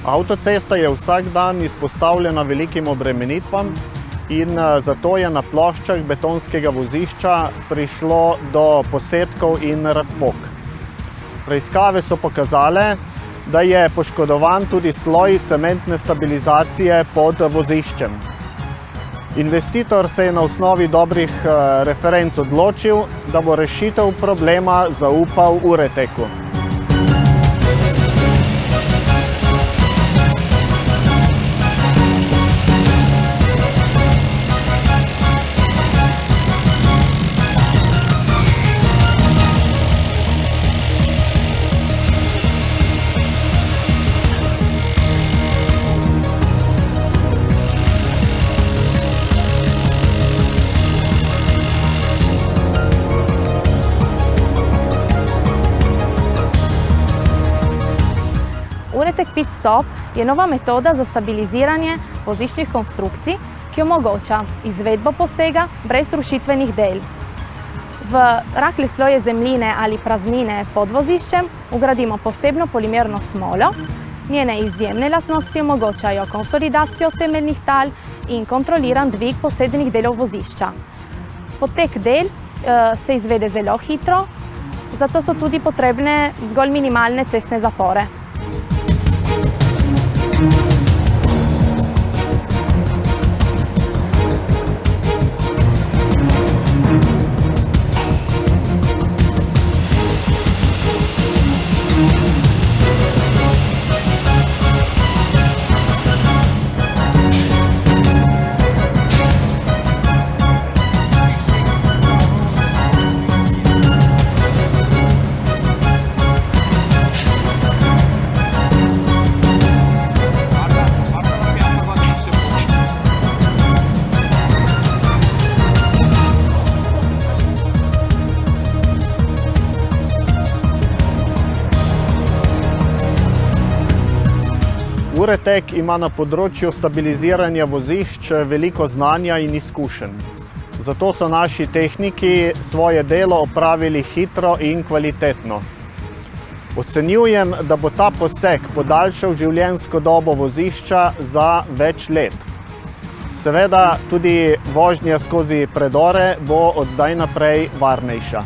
Avtocesta je vsak dan izpostavljena velikim obremenitvam in zato je na ploščah betonskega vozišča prišlo do posedkov in razpok. Preiskave so pokazale, da je poškodovan tudi sloj cementne stabilizacije pod voziščem. Investitor se je na osnovi dobrih referenc odločil, da bo rešitev problema zaupal Ureteku. Uretek Pit Stop je nova metoda za stabiliziranje voziščnih konstrukcij, ki omogoča izvedbo posega brez rušitvenih del. V rahli sloje zemljine ali praznine pod voziščem ugradimo posebno polimerno smolo. Njene izjemne lastnosti omogočajo konsolidacijo temeljnih tal in kontroliran dvig posedenih delov vozišča. Potek del se izvede zelo hitro, zato so tudi potrebne zgolj minimalne cestne zapore. Uretek ima na področju stabiliziranja vozišč veliko znanja in izkušenj. Zato so naši tehniki svoje delo opravili hitro in kvalitetno. Ocenjujem, da bo ta poseg podaljšal življenjsko dobo vozišča za več let. Seveda tudi vožnja skozi predore bo od zdaj naprej varnejša.